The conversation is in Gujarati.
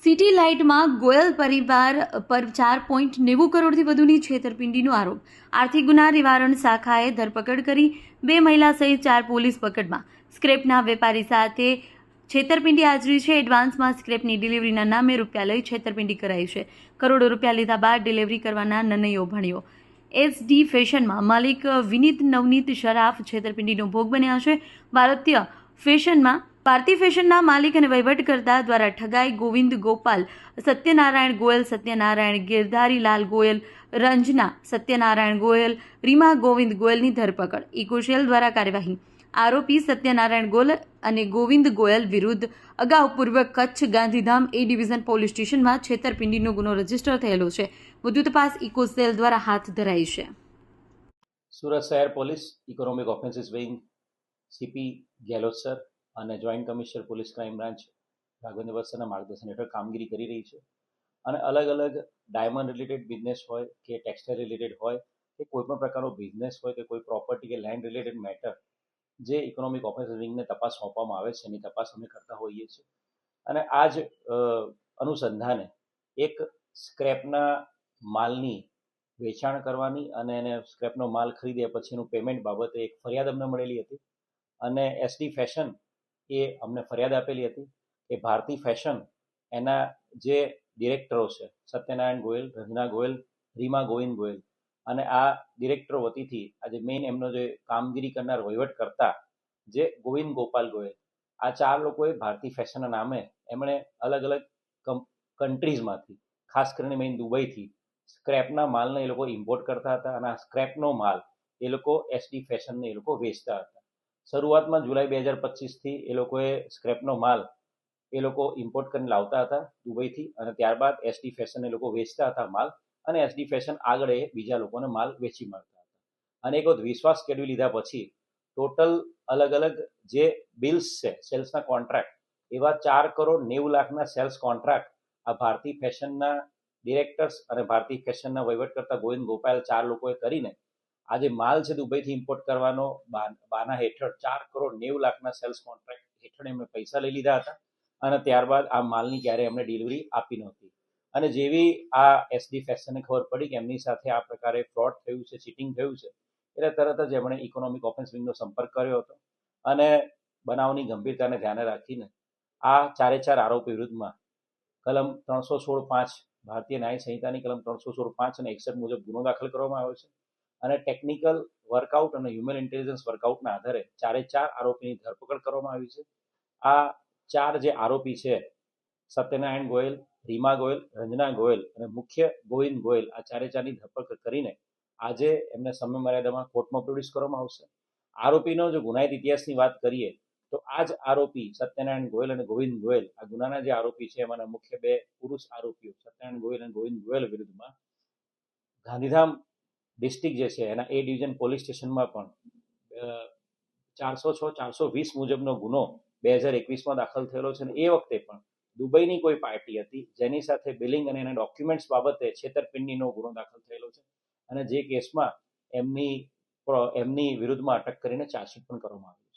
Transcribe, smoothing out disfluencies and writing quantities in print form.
સિટી લાઇટમાં ગોયલ પરિવાર પર 4.90 કરોડથી વધુની છેતરપિંડીનો આરોપ. આર્થિક ગુના નિવારણ શાખાએ ધરપકડ કરી. 2 મહિલા સહિત 4 પોલીસ પકડમાં. સ્ક્રેપના વેપારી સાથે છેતરપિંડી આચરી છે. એડવાન્સમાં સ્ક્રેપની ડિલિવરીના નામે રૂપિયા લઈ છેતરપિંડી કરાઈ છે. કરોડો રૂપિયા લીધા બાદ ડિલિવરી કરવાના નનૈયો ભણ્યો. એસડી ફેશનમાં માલિક વિનીત નવનીત શરાફ છેતરપિંડીનો ભોગ બન્યા છે. ભારતી ફેશનના માલિક અને વહીવટકર્તા દ્વારા ઠગાઈ. ગોવિંદ ગોપાલ સત્યનારાયણ ગોયલ, સત્યનારાયણ ગિરધારીલાલ ગોયલ, રંजना સત્યનારાયણ ગોયલ, રીમા ગોવિંદ ગોયલની ધરપકડ. ઇકોશેલ દ્વારા કાર્યવાહી. આરોપી સત્યનારાયણ ગોયલ અને ગોવિંદ ગોયલ વિરુદ્ધ અગાઉ પૂર્વ કચ્છ ગાંધીધામ એ ડિવિઝન પોલીસ સ્ટેશનમાં છેતરપિંડીનો ગુનો રજીસ્ટર થયેલો છે. વધુ તપાસ ઇકોસેલ દ્વારા હાથ ધરાઈ છે. સુરત શહેર police economic offences wing CP Gehlot sir અને joint commissioner police crime branch Raghavendra વત્સના માર્ગદર્શન હેઠળ કામગીરી કરી રહી છે. અને અલગ અલગ ડાયમંડ રિલેટેડ બિઝનેસ હોય કે ટેક્સટાઇલ રિલેટેડ હોય કે કોઈ પણ પ્રકારનો બિઝનેસ હોય કે કોઈ પ્રોપર્ટી કે લેન્ડ રિલેટેડ મેટર જે ઇકોનોમિક ઓફેન્સીસ વિંગને તપાસ સોંપવામાં આવે છે એની તપાસ અમે કરતા હોઈએ છીએ. અને આ જ અનુસંધાને એક સ્ક્રેપના માલની વેચાણ કરવાની અને એને સ્ક્રેપનો માલ ખરીદ્યા પછીનું પેમેન્ટ બાબતે એક ફરિયાદ અમને મળેલી હતી. અને એસડી ફેશન એ અમને ફરિયાદ આપેલી હતી કે ભારતી ફેશન એના જે ડિરેક્ટરો છે સત્યનારાયણ ગોયલ, રંजना ગોયલ, રીમા ગોવિંદ ગોયલ અને આ ડિરેક્ટરો વતીથી આજે મેઇન એમનો જે કામગીરી કરનાર વહીવટ કરતા જે ગોવિંદ ગોપાલ ગોયલ, આ 4 લોકોએ ભારતી ફેશનના નામે એમણે અલગ અલગ કન્ટ્રીઝમાંથી ખાસ કરીને મેઇન દુબઈથી સ્ક્રેપના માલને એ લોકો ઇમ્પોર્ટ કરતા હતા અને આ સ્ક્રેપનો માલ એ લોકો એસડી ફેશનને એ લોકો વેચતા હતા. શરૂઆતમાં જુલાઈ 2025થી એ લોકોએ સ્ક્રેપનો માલ એ લોકો ઇમ્પોર્ટ કરીને લાવતા હતા દુબઈથી અને ત્યારબાદ એસડી ફેશન એ લોકો વેચતા હતા માલ અને એસડી ફેશન આગળ એ બીજા લોકોને માલ વેચી મારતા હતા. અને એક વખત વિશ્વાસ કેળવી લીધા પછી ટોટલ અલગ અલગ જે બિલ્સ છે સેલ્સના કોન્ટ્રાક્ટ એવા 4,90,00,000ના સેલ્સ કોન્ટ્રાક્ટ આ ભારતી ફેશનના ડિરેક્ટર્સ અને ભારતી ફેશનના વહીવટ કરતા ગોવિંદ ગોપાલ 4 લોકોએ કરીને આ જે માલ છે દુબઈથી ઇમ્પોર્ટ કરવાનો બાના હેઠળ 4,90,00,000ના સેલ્સ કોન્ટ્રાક્ટ હેઠળ એમણે પૈસા લઈ લીધા હતા અને ત્યારબાદ આ માલની ક્યારે એમને ડિલિવરી આપી નહોતી. અને જેવી આ એસડી ફેશનને ખબર પડી કે એમની સાથે આ પ્રકારે ફ્રોડ થયું છે, ચીટિંગ થયું છે, એટલે તરત જ એમણે ઇકોનોમિક ઓફેન્સ વિંગનો સંપર્ક કર્યો હતો અને બનાવની ગંભીરતાને ધ્યાને રાખીને આ 4 આરોપી વિરુદ્ધમાં કલમ 316(5) ભારતીય ન્યાય સંહિતાની કલમ 316(5) અને 61 મુજબ ગુનો દાખલ કરવામાં આવ્યો છે. અને ટેકનિકલ વર્કઆઉટ અને હ્યુમન ઇન્ટેલિજન્સ વર્કઆઉટના આધારે 4 આરોપીની ધરપકડ કરવામાં આવી છે. આ 4 જે આરોપી છે સત્યનારાયણ ગોયલ, રીમા ગોયલ, રંजना ગોયલ અને મુખ્ય ગોવિંદ ગોયલ, આ 4ની ધરપકડ કરીને આજે એમને સમય મર્યાદામાં કોર્ટમાં પ્રોડ્યુસ કરવામાં આવશે. આરોપીનો જો ગુનાહિત ઇતિહાસની વાત કરીએ તો આ જ આરોપી સત્યનારાયણ ગોયલ અને ગોવિંદ ગોયલ, આ ગુનાના જે આરોપી છે એમાંના મુખ્ય 2 પુરુષ આરોપીઓ સત્યનારાયણ ગોયલ અને ગોવિંદ ગોયલ વિરુદ્ધમાં ગાંધીધામ ડિસ્ટ્રિક્ટ જે છે એના એ ડિવિઝન પોલીસ સ્ટેશનમાં પણ 406-420 મુજબનો ગુનો 2021માં દાખલ થયેલો છે. અને એ વખતે પણ દુબઈની કોઈ પાર્ટી હતી જેની સાથે બિલિંગ અને એના ડોક્યુમેન્ટ્સ બાબતે છેતરપિંડીનો ગુનો દાખલ થયેલો છે અને જે કેસમાં એમની વિરુદ્ધમાં અટક કરીને ચાર્જશીટ પણ કરવામાં આવી.